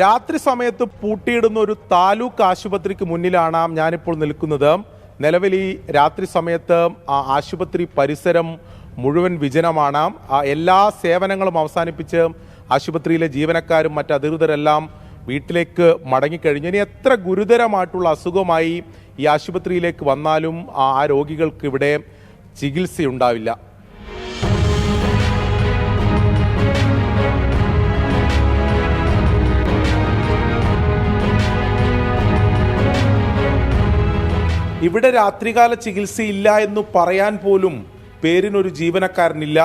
രാത്രി സമയത്ത് പൂട്ടിയിടുന്ന ഒരു താലൂക്ക് ആശുപത്രിക്ക് മുന്നിലാണ് ഞാനിപ്പോൾ നിൽക്കുന്നത്. നിലവിൽ ഈ രാത്രി സമയത്ത് ആശുപത്രി പരിസരം മുഴുവൻ വിജനമാണ്. എല്ലാ സേവനങ്ങളും അവസാനിപ്പിച്ച് ആശുപത്രിയിലെ ജീവനക്കാരും മറ്റ് അധികൃതരെല്ലാം വീട്ടിലേക്ക് മടങ്ങിക്കഴിഞ്ഞു. ഇനി എത്ര ഗുരുതരമായിട്ടുള്ള അസുഖമായി ഈ ആശുപത്രിയിലേക്ക് വന്നാലും ആ രോഗികൾക്ക് ഇവിടെ ചികിത്സയുണ്ടാവില്ല. ഇവിടെ രാത്രികാല ചികിത്സയില്ല എന്ന് പറയാൻ പോലും പേരിനൊരു ജീവനക്കാരനില്ല.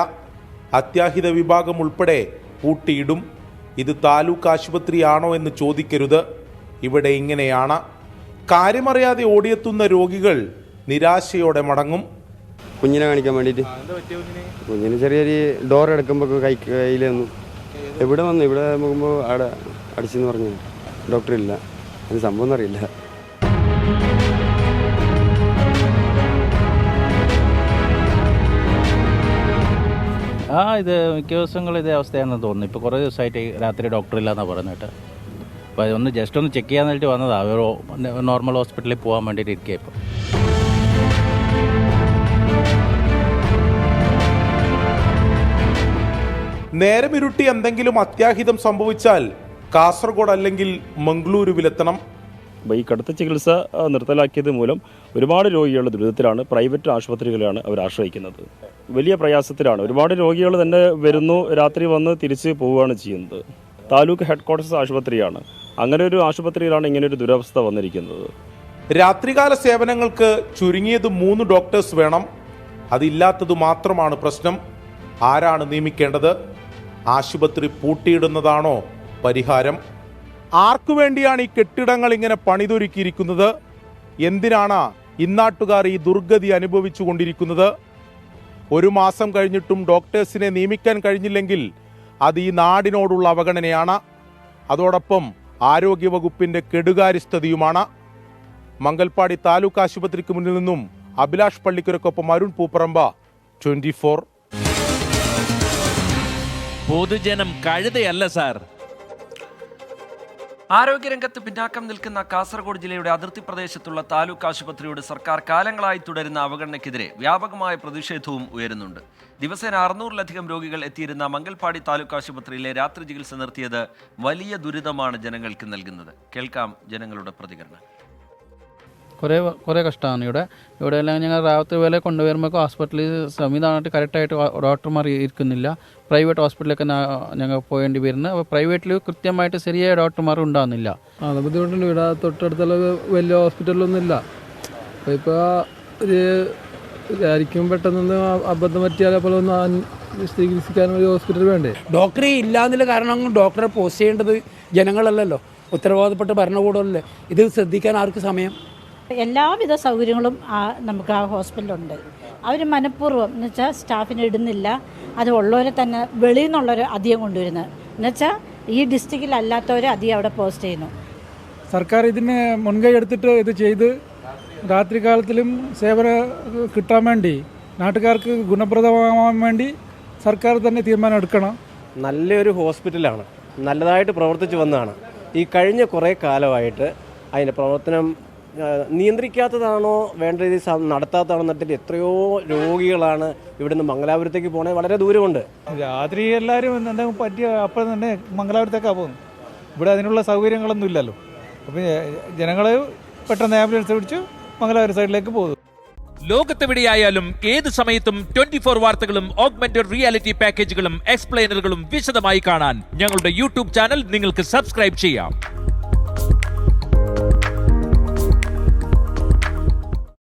അത്യാഹിത വിഭാഗം ഉൾപ്പെടെ പൂട്ടിയിടും. ഇത് താലൂക്ക് ആശുപത്രിയാണോ എന്ന് ചോദിക്കരുത്. ഇവിടെ ഇങ്ങനെയാണ്. കാര്യമറിയാതെ ഓടിയെത്തുന്ന രോഗികൾ നിരാശയോടെ മടങ്ങും. കുഞ്ഞിനെ കാണിക്കാൻ വേണ്ടിയിട്ട് കുഞ്ഞിന് ചെറിയൊരു ഡോർ എടുക്കുമ്പോൾ കയ്യിൽ വന്നു. ഇവിടെ നോക്കുമ്പോൾ അവിടെ അടിച്ചെന്ന് പറഞ്ഞു. ഡോക്ടറില്ല. അത് സംഭവം ഒന്നും അറിയില്ല. ഇത് മിക്ക ദിവസങ്ങളും ഇതേ അവസ്ഥയാണെന്ന് തോന്നുന്നു. ഇപ്പോൾ കുറേ ദിവസമായിട്ട് രാത്രി ഡോക്ടറില്ലാന്നാണ് പറഞ്ഞിട്ട്. അപ്പോൾ അതൊന്ന് ജസ്റ്റ് ഒന്ന് ചെക്ക് ചെയ്യാൻ വേണ്ടിയിട്ട് വന്നതാണ്. ഒരു നോർമൽ ഹോസ്പിറ്റലിൽ പോകാൻ വേണ്ടിയിട്ട് ഇരിക്കുക. ഇപ്പോൾ നേരമിരുട്ടി എന്തെങ്കിലും അത്യാഹിതം സംഭവിച്ചാൽ കാസർഗോഡ് അല്ലെങ്കിൽ മംഗളൂരുവിലെത്തണം. ഈ കടുത്ത ചികിത്സ നിർത്തലാക്കിയത് മൂലം ഒരുപാട് രോഗികൾ ദുരിതത്തിലാണ്. പ്രൈവറ്റ് ആശുപത്രികളെയാണ് അവർ ആശ്രയിക്കുന്നത്. വലിയ പ്രയാസത്തിലാണ്. ഒരുപാട് രോഗികൾ തന്നെ വരുന്നു, രാത്രി വന്ന് തിരിച്ച് പോവുകയാണ് ചെയ്യുന്നത്. താലൂക്ക് ഹെഡ് ക്വാർട്ടേഴ്സ് ആശുപത്രിയാണ്. അങ്ങനെ ഒരു ആശുപത്രിയിലാണ് ഇങ്ങനെയൊരു ദുരവസ്ഥ വന്നിരിക്കുന്നത്. രാത്രികാല സേവനങ്ങൾക്ക് ചുരുങ്ങിയത് 3 ഡോക്ടേഴ്സ് വേണം. അതില്ലാത്തത് മാത്രമാണ് പ്രശ്നം. ആരാണ് നിയമിക്കേണ്ടത്? ആശുപത്രി പൂട്ടിയിടുന്നതാണോ പരിഹാരം? ആർക്കു വേണ്ടിയാണ് ഈ കെട്ടിടങ്ങൾ ഇങ്ങനെ പണിതൊരുക്കിയിരിക്കുന്നത്? എന്തിനാണ് ഇന്നാട്ടുകാർ ഈ ദുർഗതി അനുഭവിച്ചു കൊണ്ടിരിക്കുന്നത്? 1 മാസം കഴിഞ്ഞിട്ടും ഡോക്ടേഴ്സിനെ നിയമിക്കാൻ കഴിഞ്ഞില്ലെങ്കിൽ അത് ഈ നാടിനോടുള്ള അവഗണനയാണ്. അതോടൊപ്പം ആരോഗ്യവകുപ്പിന്റെ കെടുകാര്യസ്ഥതയുമാണ്. മംഗൽപാടി താലൂക്ക് ആശുപത്രിക്ക് മുന്നിൽ നിന്നും അഭിലാഷ് പള്ളിക്കരക്കൊപ്പം അരുൺ പൂപ്പറമ്പ, 24. പൊതുജനം കഴുതയല്ല സാർ. ആരോഗ്യരംഗത്ത് പിന്നാക്കം നിൽക്കുന്ന കാസർഗോഡ് ജില്ലയുടെ അതിർത്തി പ്രദേശത്തുള്ള താലൂക്ക് ആശുപത്രിയോട് സർക്കാർ കാലങ്ങളായി തുടരുന്ന അവഗണനയ്ക്കെതിരെ വ്യാപകമായ പ്രതിഷേധവും ഉയരുന്നുണ്ട്. ദിവസേന 600-ലധികം രോഗികൾ എത്തിയിരുന്ന മംഗൽപാടി താലൂക്ക് ആശുപത്രിയിലെ രാത്രി ചികിത്സ നിർത്തിയത് വലിയ ദുരിതമാണ് ജനങ്ങൾക്ക് നൽകുന്നത്. കേൾക്കാം ജനങ്ങളുടെ പ്രതികരണം. കുറേ കഷ്ടമാണ് ഇവിടെ എല്ലാം ഞങ്ങൾ രാത്രി വേല കൊണ്ടുവരുമ്പോൾ ഹോസ്പിറ്റലിൽ സംവിധാനമായിട്ട് കറക്റ്റായിട്ട് ഡോക്ടർമാർ ഇരിക്കുന്നില്ല. പ്രൈവറ്റ് ഹോസ്പിറ്റലൊക്കെ ഞങ്ങൾ പോകേണ്ടി വരുന്നത്. അപ്പോൾ പ്രൈവറ്റിൽ കൃത്യമായിട്ട് ശരിയായ ഡോക്ടർമാർ ഉണ്ടാകുന്നില്ല. അത് ബുദ്ധിമുട്ടുണ്ട്. ഇവിടെ തൊട്ടടുത്തുള്ള വലിയ ഹോസ്പിറ്റലൊന്നും ഇല്ല. അപ്പോൾ ഇപ്പോൾ ആയിരിക്കും പെട്ടെന്ന് അബദ്ധം പറ്റിയാൽ അപ്പോൾ ഒന്ന് ചികിത്സിക്കാൻ ഒരു ഹോസ്പിറ്റൽ വേണ്ടേ? ഡോക്ടറെ ഇല്ല എന്നുള്ള കാരണം ഡോക്ടറെ പോസ്റ്റ് ചെയ്യേണ്ടത് ജനങ്ങളല്ലല്ലോ, ഉത്തരവാദപ്പെട്ട ഭരണകൂടമല്ലേ. ഇത് ശ്രദ്ധിക്കാൻ ആർക്ക് സമയം? എല്ലാവിധ സൗകര്യങ്ങളും നമുക്ക് ആ ഹോസ്പിറ്റലുണ്ട്. അവർ മനഃപൂർവ്വം എന്ന് വെച്ചാൽ സ്റ്റാഫിനെ ഇടുന്നില്ല. അത് ഉള്ളവരെ തന്നെ വെളിയിൽ നിന്നുള്ളവർ അധികം കൊണ്ടുവരുന്നത് എന്നുവെച്ചാൽ ഈ ഡിസ്ട്രിക്റ്റിലല്ലാത്തവരെ അധികം അവിടെ പോസ്റ്റ് ചെയ്യുന്നു. സർക്കാർ ഇതിന് മുൻകൈ എടുത്തിട്ട് ഇത് ചെയ്ത് രാത്രികാലത്തിലും സേവനം കിട്ടാൻ വേണ്ടി നാട്ടുകാർക്ക് ഗുണപ്രദമാകാൻ വേണ്ടി സർക്കാർ തന്നെ തീരുമാനം എടുക്കണം. നല്ലൊരു ഹോസ്പിറ്റലാണ്, നല്ലതായിട്ട് പ്രവർത്തിച്ചു വന്നതാണ്. ഈ കഴിഞ്ഞ കുറേ കാലമായിട്ട് അതിൻ്റെ പ്രവർത്തനം നിയന്ത്രിക്കാത്തതാണോ വേണ്ട രീതിയിൽ നടത്താത്തതാണോ എന്നിട്ട് എത്രയോ രോഗികളാണ് ഇവിടെ നിന്ന് മംഗലാപുരത്തേക്ക് പോകണേ. വളരെ ദൂരമുണ്ട്. രാത്രി എല്ലാവരും എന്തെങ്കിലും പറ്റിയ അപ്പം തന്നെ മംഗലാപുരത്തേക്കാണ് പോകുന്നത്. ഇവിടെ അതിനുള്ള സൗകര്യങ്ങളൊന്നും ഇല്ലല്ലോ. അപ്പം ജനങ്ങൾ പെട്ടെന്ന് ആംബുലൻസ് പിടിച്ച് മംഗലാപുരം സൈഡിലേക്ക് പോകും. ലോകത്തെവിടെയായാലും ഏത് സമയത്തും 24 വാർത്തകളും ഓഗ്മെന്റഡ് റിയാലിറ്റി പാക്കേജുകളും എക്സ്പ്ലെയിനറുകളും വിശദമായി കാണാൻ ഞങ്ങളുടെ യൂട്യൂബ് ചാനൽ നിങ്ങൾക്ക് സബ്സ്ക്രൈബ് ചെയ്യാം.